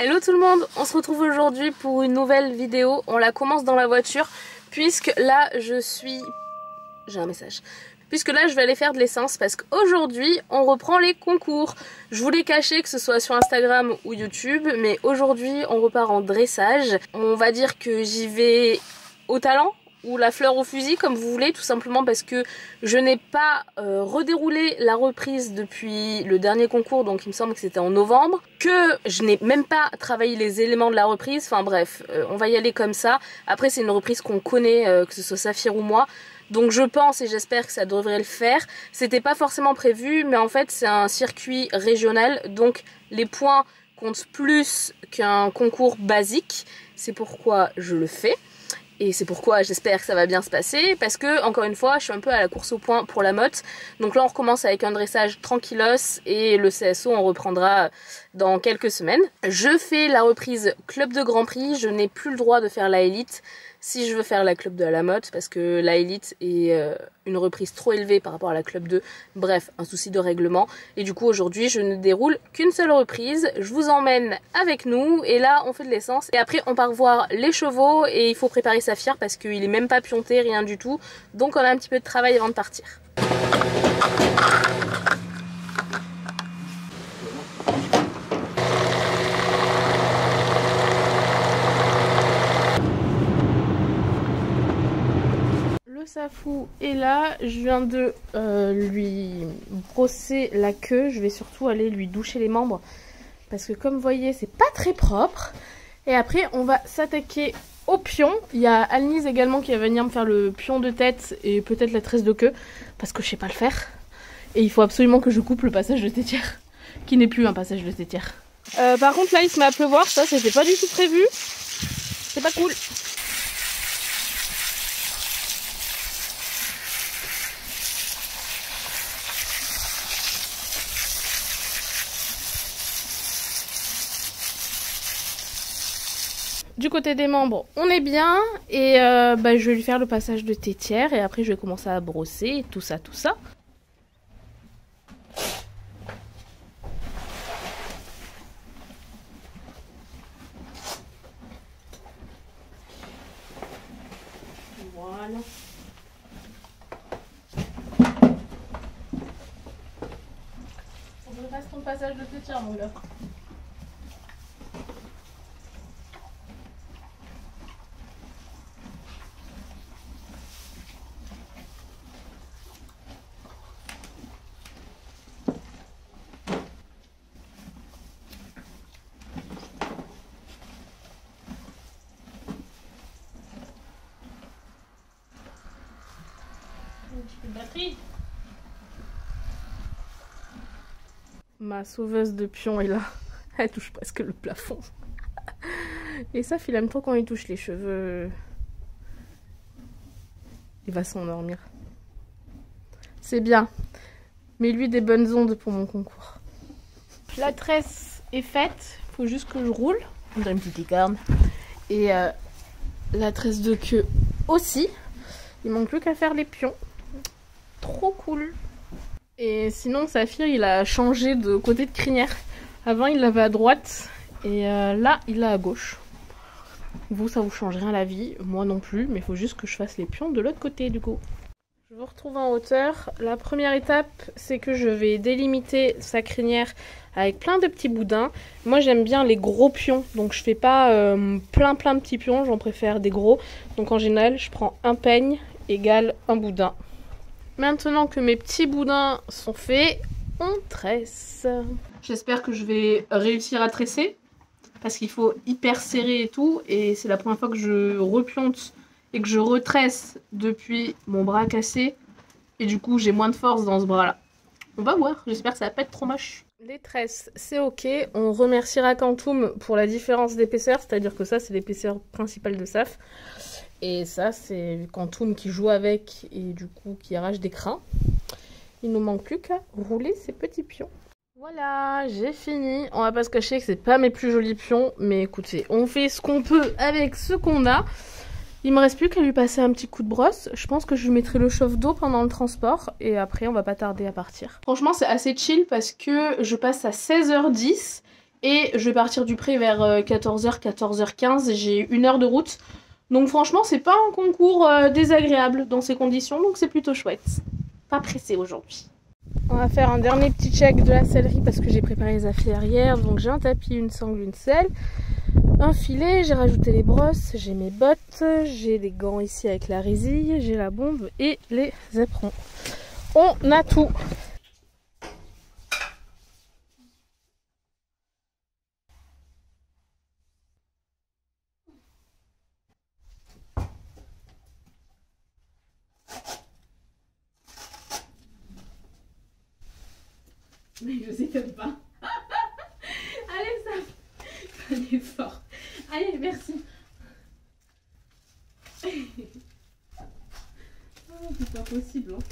Hello tout le monde, on se retrouve aujourd'hui pour une nouvelle vidéo. On la commence dans la voiture puisque là je suis... J'ai un message. Puisque là je vais aller faire de l'essence parce qu'aujourd'hui on reprend les concours. Je voulais cacher que ce soit sur Instagram ou YouTube, mais aujourd'hui on repart en dressage. On va dire que j'y vais au talent ou la fleur au fusil comme vous voulez, tout simplement parce que je n'ai pas redéroulé la reprise depuis le dernier concours, donc il me semble que c'était en novembre, que je n'ai même pas travaillé les éléments de la reprise. Enfin bref, on va y aller comme ça. Après c'est une reprise qu'on connaît, que ce soit Saphir ou moi, donc je pense et j'espère que ça devrait le faire. C'était pas forcément prévu, mais en fait c'est un circuit régional, donc les points comptent plus qu'un concours basique. C'est pourquoi je le fais. Et c'est pourquoi j'espère que ça va bien se passer, parce que, encore une fois, je suis un peu à la course au point pour la motte. Donc là, on recommence avec un dressage tranquillos et le CSO, on reprendra dans quelques semaines. Je fais la reprise club de Grand Prix, je n'ai plus le droit de faire la élite si je veux faire la club de la motte, parce que la élite est une reprise trop élevée par rapport à la club 2. Bref, un souci de règlement. Et du coup, aujourd'hui, je ne déroule qu'une seule reprise. Je vous emmène avec nous et là, on fait de l'essence. Et après, on part voir les chevaux et il faut préparer Saphir parce qu'il est même pas pionté, rien du tout. Donc, on a un petit peu de travail avant de partir. Safou est là, je viens de lui brosser la queue, je vais surtout aller lui doucher les membres parce que comme vous voyez c'est pas très propre. Et après on va s'attaquer au pion. Il y a Alnise également qui va venir me faire le pion de tête et peut-être la tresse de queue parce que je sais pas le faire. Et il faut absolument que je coupe le passage de tétière qui n'est plus un passage de tétière. Par contre là il se met à pleuvoir, ça c'était pas du tout prévu, c'est pas cool. Du côté des membres, on est bien et je vais lui faire le passage de tétière et après je vais commencer à brosser et tout ça, tout ça. Voilà. On me reste ton passage de tétière, mon gars. Un petit peu de batterie. Ma sauveuse de pion est là. Elle touche presque le plafond. Et ça, il aime trop quand il touche les cheveux. Il va s'endormir. C'est bien. Mets-lui des bonnes ondes pour mon concours. La tresse est faite. Faut juste que je roule. On dirait une petite licorne. Et la tresse de queue aussi. Il manque plus qu'à faire les pions. Trop cool. Et sinon Saphir il a changé de côté de crinière. Avant il l'avait à droite et là il l'a à gauche. Vous ça vous change rien la vie, moi non plus, mais il faut juste que je fasse les pions de l'autre côté du coup. Je vous retrouve en hauteur. La première étape c'est que je vais délimiter sa crinière avec plein de petits boudins. Moi j'aime bien les gros pions, donc je fais pas plein de petits pions, j'en préfère des gros. Donc en général je prends un peigne égale un boudin. Maintenant que mes petits boudins sont faits, on tresse. J'espère que je vais réussir à tresser parce qu'il faut hyper serrer et tout. Et c'est la première fois que je repionte et que je retresse depuis mon bras cassé. Et du coup, j'ai moins de force dans ce bras-là. On va voir, j'espère que ça va pas être trop moche. Les tresses, c'est ok. On remerciera Quantum pour la différence d'épaisseur, c'est-à-dire que ça, c'est l'épaisseur principale de Saf. Et ça, c'est Quantum qui joue avec et du coup qui arrache des crins. Il nous manque plus qu'à rouler ces petits pions. Voilà, j'ai fini. On va pas se cacher que c'est pas mes plus jolis pions, mais écoutez, on fait ce qu'on peut avec ce qu'on a. Il me reste plus qu'à lui passer un petit coup de brosse. Je pense que je lui mettrai le chauffe d'eau pendant le transport et après on va pas tarder à partir. Franchement c'est assez chill parce que je passe à 16h10 Et je vais partir du pré vers 14h, 14h15. J'ai 1 heure de route. Donc franchement, c'est pas un concours désagréable dans ces conditions. Donc c'est plutôt chouette. Pas pressé aujourd'hui. On va faire un dernier petit check de la sellerie parce que j'ai préparé les affaires hier. Donc j'ai un tapis, une sangle, une selle, un filet, j'ai rajouté les brosses, j'ai mes bottes, j'ai des gants ici avec la résille, j'ai la bombe et les éperons. On a tout. Mais je sais même pas. Allez, ça. Un effort. Allez, merci. Oh, c'est pas possible. Hein.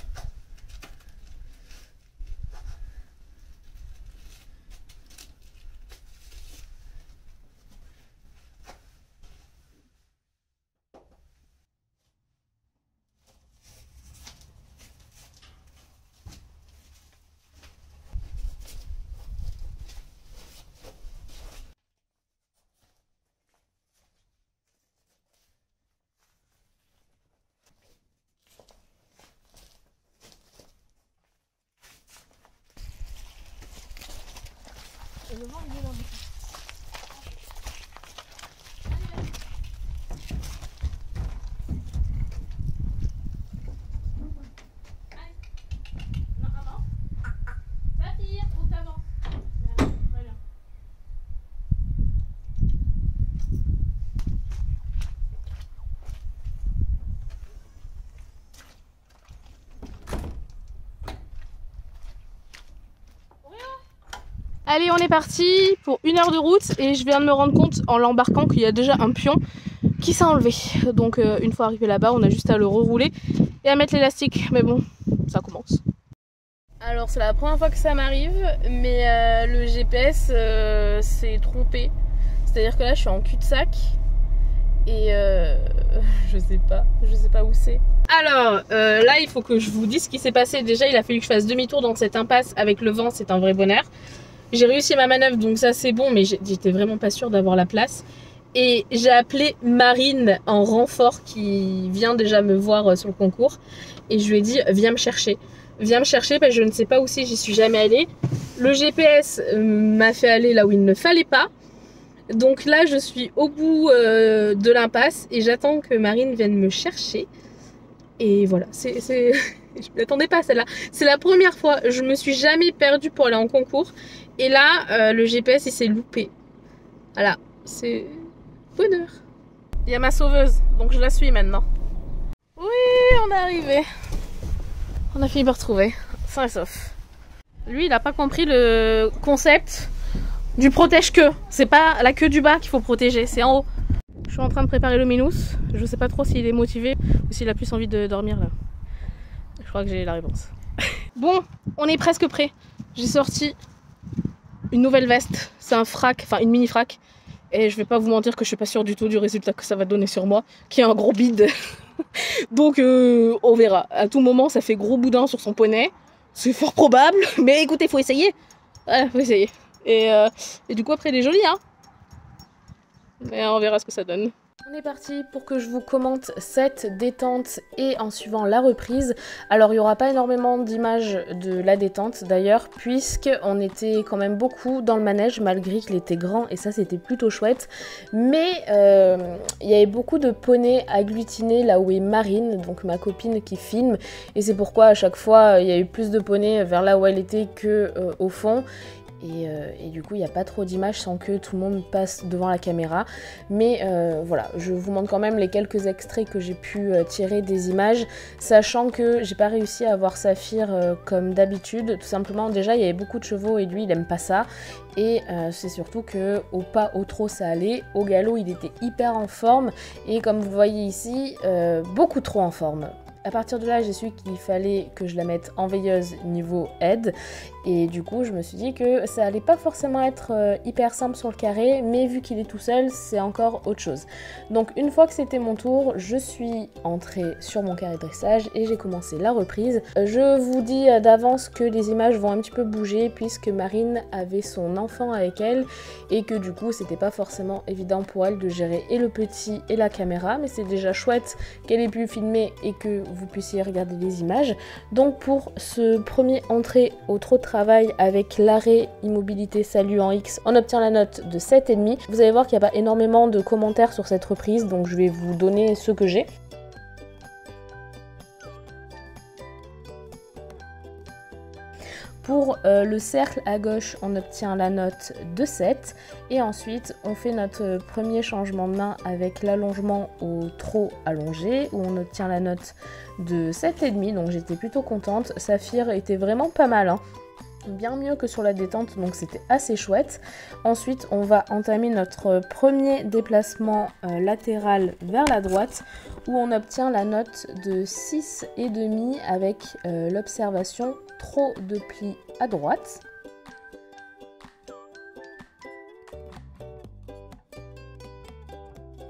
Le vent, il est là. Allez, on est parti pour 1 heure de route et je viens de me rendre compte en l'embarquant qu'il y a déjà un pion qui s'est enlevé. Donc une fois arrivé là-bas, on a juste à le rerouler et à mettre l'élastique. Mais bon, ça commence. Alors c'est la première fois que ça m'arrive, mais le GPS s'est trompé. C'est-à-dire que là je suis en cul-de-sac et je sais pas où c'est. Alors là il faut que je vous dise ce qui s'est passé. Déjà il a fallu que je fasse demi-tour dans cette impasse avec le vent, c'est un vrai bonheur. J'ai réussi ma manœuvre donc ça c'est bon, mais j'étais vraiment pas sûre d'avoir la place. Et j'ai appelé Marine en renfort qui vient déjà me voir sur le concours. Et je lui ai dit viens me chercher. Viens me chercher parce que je ne sais pas où c'est, j'y suis jamais allée. Le GPS m'a fait aller là où il ne fallait pas. Donc là je suis au bout de l'impasse et j'attends que Marine vienne me chercher. Et voilà, je ne m'attendais pas à celle-là. C'est la première fois, je me suis jamais perdue pour aller en concours. Et là, le GPS il s'est loupé. Voilà, c'est bonheur. Il y a ma sauveuse, donc je la suis maintenant. Oui, on est arrivé. On a fini par retrouver, sain et sauf. Lui, il n'a pas compris le concept du protège-queue. C'est pas la queue du bas qu'il faut protéger, c'est en haut. Je suis en train de préparer le minous. Je sais pas trop s'il est motivé ou s'il a plus envie de dormir là. Je crois que j'ai la réponse. Bon, on est presque prêt. J'ai sorti une nouvelle veste. C'est un frac, enfin une mini frac. Et je vais pas vous mentir que je suis pas sûre du tout du résultat que ça va donner sur moi, qui est un gros bide. Donc on verra. À tout moment, ça fait gros boudin sur son poney. C'est fort probable. Mais écoutez, faut essayer. Ouais, faut essayer. Et du coup, après, elle est jolie, hein. Mais on verra ce que ça donne. On est parti pour que je vous commente cette détente et en suivant la reprise. Alors il n'y aura pas énormément d'images de la détente d'ailleurs, puisqu'on était quand même beaucoup dans le manège malgré qu'il était grand et ça c'était plutôt chouette. Mais il y avait beaucoup de poneys agglutinés là où est Marine, donc ma copine qui filme. Et c'est pourquoi à chaque fois il y a eu plus de poneys vers là où elle était que au fond. Et du coup il n'y a pas trop d'images sans que tout le monde passe devant la caméra, mais voilà, je vous montre quand même les quelques extraits que j'ai pu tirer des images, sachant que j'ai pas réussi à avoir Saphir comme d'habitude. Tout simplement, déjà il y avait beaucoup de chevaux et lui il aime pas ça, et c'est surtout que au pas, au trot ça allait, au galop il était hyper en forme, et comme vous voyez ici, beaucoup trop en forme. À partir de là, j'ai su qu'il fallait que je la mette en veilleuse niveau aide. Et du coup, je me suis dit que ça allait pas forcément être hyper simple sur le carré, mais vu qu'il est tout seul, c'est encore autre chose. Donc une fois que c'était mon tour, je suis entrée sur mon carré de dressage et j'ai commencé la reprise. Je vous dis d'avance que les images vont un petit peu bouger puisque Marine avait son enfant avec elle et que du coup, c'était pas forcément évident pour elle de gérer et le petit et la caméra, mais c'est déjà chouette qu'elle ait pu filmer et que vous puissiez regarder les images. Donc pour ce premier entrée au trop de travail avec l'arrêt immobilité salut en X, on obtient la note de 7,5. Vous allez voir qu'il n'y a pas énormément de commentaires sur cette reprise, donc je vais vous donner ce que j'ai. Pour le cercle à gauche, on obtient la note de 7 et ensuite on fait notre premier changement de main avec l'allongement au trop allongé où on obtient la note de 7,5, donc j'étais plutôt contente. Saphir était vraiment pas mal, hein. Bien mieux que sur la détente, donc c'était assez chouette. Ensuite on va entamer notre premier déplacement latéral vers la droite où on obtient la note de 6,5 avec l'observation trop de plis à droite.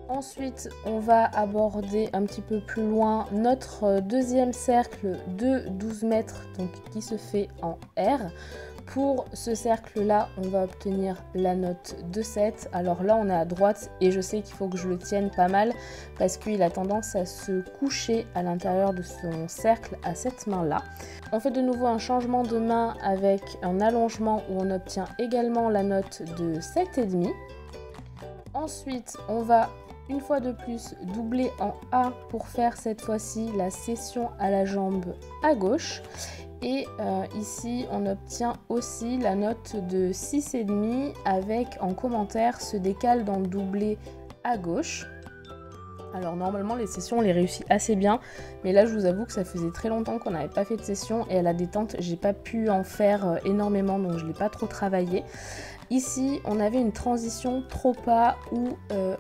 Ensuite, on va aborder un petit peu plus loin notre deuxième cercle de 12 mètres, donc qui se fait en R. Pour ce cercle-là, on va obtenir la note de 7. Alors là, on est à droite et je sais qu'il faut que je le tienne pas mal parce qu'il a tendance à se coucher à l'intérieur de son cercle à cette main-là. On fait de nouveau un changement de main avec un allongement où on obtient également la note de 7,5. Ensuite, on va une fois de plus doubler en A pour faire cette fois-ci la cession à la jambe à gauche. Et ici, on obtient aussi la note de 6,5 avec en commentaire se décale dans le doublé à gauche. Alors normalement les sessions on les réussit assez bien, mais là je vous avoue que ça faisait très longtemps qu'on n'avait pas fait de session et à la détente j'ai pas pu en faire énormément, donc je l'ai pas trop travaillé. Ici, on avait une transition trop pas où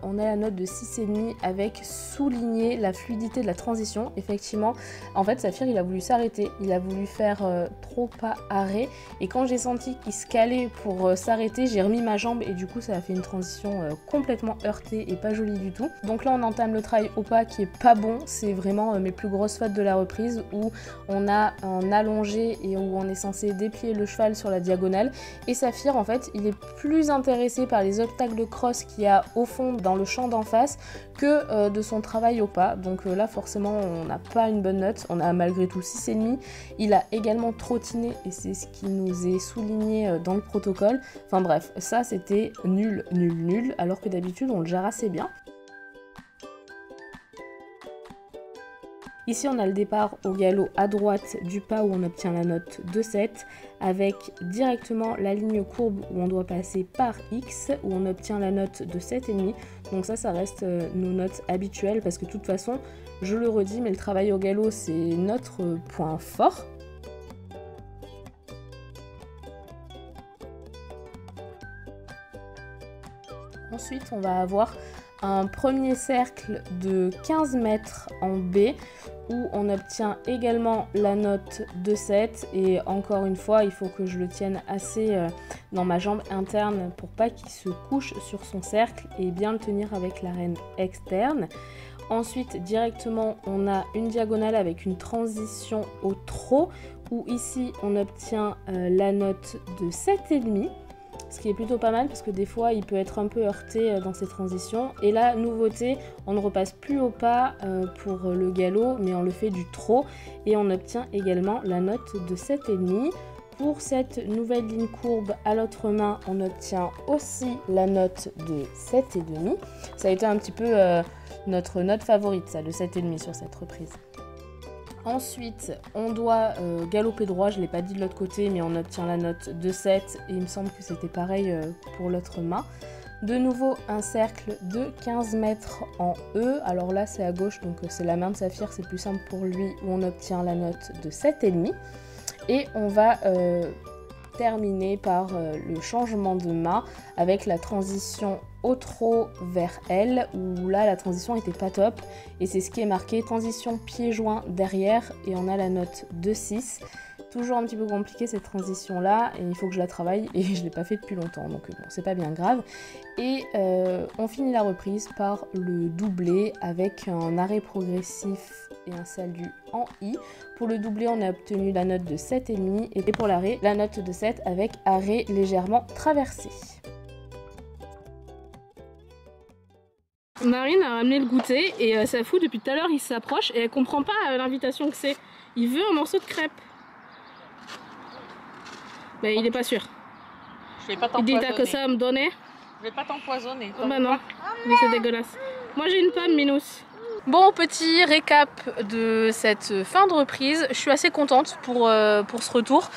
on a la note de 6,5 avec souligner la fluidité de la transition. Effectivement, en fait, Saphir, il a voulu s'arrêter, il a voulu faire trop pas arrêt. Et quand j'ai senti qu'il se calait pour s'arrêter, j'ai remis ma jambe et du coup, ça a fait une transition complètement heurtée et pas jolie du tout. Donc là, on entame le travail au pas qui est pas bon. C'est vraiment mes plus grosses fautes de la reprise où on a un allongé et où on est censé déplier le cheval sur la diagonale. Et Saphir, en fait, il est plus intéressé par les obstacles de cross qu'il y a au fond dans le champ d'en face que de son travail au pas. Donc là forcément on n'a pas une bonne note, on a malgré tout 6,5. Il a également trottiné et c'est ce qui nous est souligné dans le protocole. Enfin bref, ça c'était nul, nul, nul, alors que d'habitude on le gère assez bien. Ici, on a le départ au galop à droite du pas où on obtient la note de 7 avec directement la ligne courbe où on doit passer par X où on obtient la note de 7,5. Donc ça reste nos notes habituelles parce que de toute façon, je le redis, mais le travail au galop, c'est notre point fort. Ensuite, on va avoir un premier cercle de 15 mètres en B où on obtient également la note de 7 et encore une fois il faut que je le tienne assez dans ma jambe interne pour pas qu'il se couche sur son cercle et bien le tenir avec l'arène externe. Ensuite directement on a une diagonale avec une transition au trot où ici on obtient la note de 7,5. Ce qui est plutôt pas mal parce que des fois il peut être un peu heurté dans ces transitions. Et là, nouveauté, on ne repasse plus au pas pour le galop, mais on le fait du trot et on obtient également la note de 7,5. Pour cette nouvelle ligne courbe à l'autre main, on obtient aussi la note de 7,5. Ça a été un petit peu notre note favorite, ça, le 7,5 sur cette reprise. Ensuite, on doit galoper droit, je ne l'ai pas dit de l'autre côté, mais on obtient la note de 7 et il me semble que c'était pareil pour l'autre main. De nouveau, un cercle de 15 mètres en E, alors là c'est à gauche, donc c'est la main de Saphir, c'est plus simple pour lui, où on obtient la note de 7,5. Et on va terminer par le changement de main avec la transition Otro vers L, où là la transition était pas top, et c'est ce qui est marqué transition pied joint derrière, et on a la note 2-6. Toujours un petit peu compliqué cette transition là, et il faut que je la travaille, et je l'ai pas fait depuis longtemps, donc bon, c'est pas bien grave. Et on finit la reprise par le doublé avec un arrêt progressif et un salut en I. Pour le doublé, on a obtenu la note de 7,5, et pour l'arrêt, la note de 7 avec arrêt légèrement traversé. Marine a ramené le goûter et ça fout depuis tout à l'heure, il s'approche et elle comprend pas l'invitation que c'est. Il veut un morceau de crêpe. Mais il est pas sûr. Je vais pas Il dit t'empoisonner. t'as que ça à me donner. Je vais pas t'empoisonner. Oh bah non, mais c'est dégueulasse. Moi j'ai une pomme, Minous. Bon, petit récap de cette fin de reprise. Je suis assez contente pour ce retour.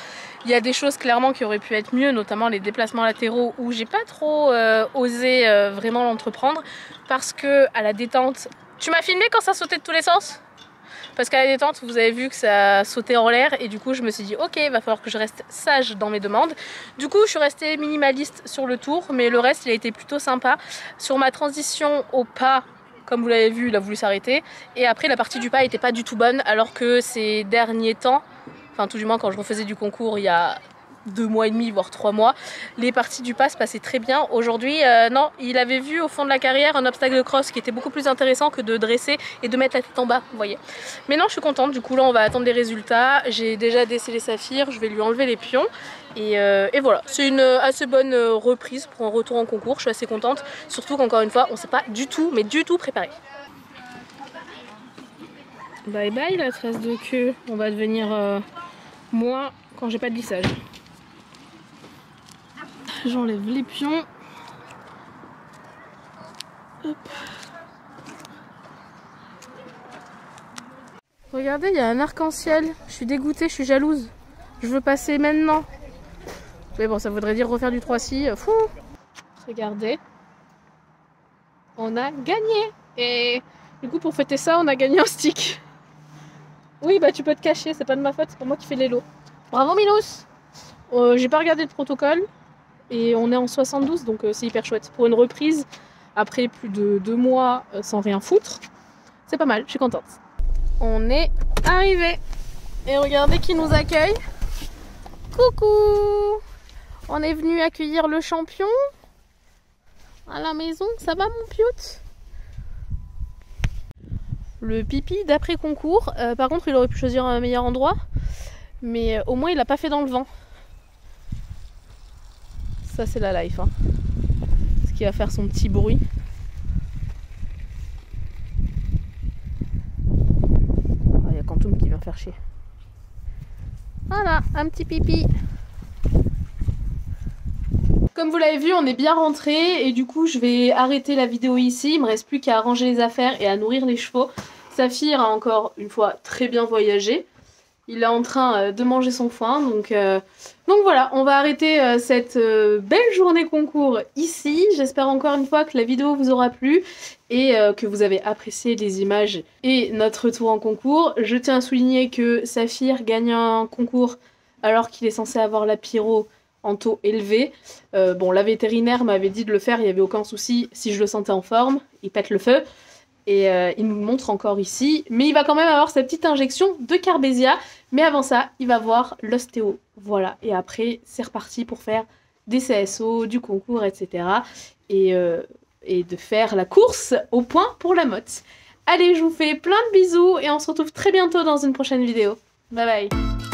Il y a des choses clairement qui auraient pu être mieux, notamment les déplacements latéraux où j'ai pas trop osé vraiment l'entreprendre parce que à la détente... Tu m'as filmé quand ça sautait de tous les sens? Parce qu'à la détente, vous avez vu que ça sautait en l'air et du coup je me suis dit ok, il va falloir que je reste sage dans mes demandes. Du coup je suis restée minimaliste sur le tour, mais le reste il a été plutôt sympa. Sur ma transition au pas, comme vous l'avez vu, il a voulu s'arrêter. Et après la partie du pas était pas du tout bonne, alors que ces derniers temps, enfin tout du moins quand je refaisais du concours il y a 2 mois et demi, voire 3 mois, les parties du pas se passaient très bien. Aujourd'hui, non, il avait vu au fond de la carrière un obstacle de cross qui était beaucoup plus intéressant que de dresser et de mettre la tête en bas, vous voyez. Mais non, je suis contente, du coup là on va attendre les résultats. J'ai déjà décelé Saphir, je vais lui enlever les pions. Et voilà, c'est une assez bonne reprise pour un retour en concours, je suis assez contente. Surtout qu'encore une fois, on ne s'est pas du tout, mais du tout préparé. Bye bye la trace de queue, on va devenir moi quand j'ai pas de lissage. J'enlève les pions. Hop. Regardez, il y a un arc-en-ciel. Je suis dégoûtée, je suis jalouse. Je veux passer maintenant. Mais bon, ça voudrait dire refaire du 3-6. Fou. Regardez. On a gagné. Et du coup, pour fêter ça, on a gagné un stick. Oui, bah tu peux te cacher, c'est pas de ma faute, c'est pas moi qui fais les lots. Bravo Minous. J'ai pas regardé le protocole. Et on est en 72, donc c'est hyper chouette. Pour une reprise, après plus de 2 mois sans rien foutre, c'est pas mal, je suis contente. On est arrivé. Et regardez qui nous accueille. Coucou! On est venu accueillir le champion à la maison. Ça va mon pioute? Le pipi d'après concours. Par contre, il aurait pu choisir un meilleur endroit. Mais au moins, il l'a pas fait dans le vent. Ça c'est la life, hein. Ce qui va faire son petit bruit. Il y a Quantum qui vient faire chier. Voilà, un petit pipi. Comme vous l'avez vu, on est bien rentré et du coup je vais arrêter la vidéo ici. Il me reste plus qu'à arranger les affaires et à nourrir les chevaux. Saphir a encore une fois très bien voyagé. Il est en train de manger son foin, donc voilà, on va arrêter cette belle journée concours ici. J'espère encore une fois que la vidéo vous aura plu et que vous avez apprécié les images et notre retour en concours. Je tiens à souligner que Saphir gagne un concours alors qu'il est censé avoir la pyro en taux élevé. Bon, la vétérinaire m'avait dit de le faire, il n'y avait aucun souci si je le sentais en forme. Il pète le feu. Et il nous montre encore ici, mais il va quand même avoir sa petite injection de Carbésia. Mais avant ça, il va voir l'ostéo. Voilà, et après, c'est reparti pour faire des CSO, du concours, etc. Et de faire la course au point pour la motte. Allez, je vous fais plein de bisous et on se retrouve très bientôt dans une prochaine vidéo. Bye bye.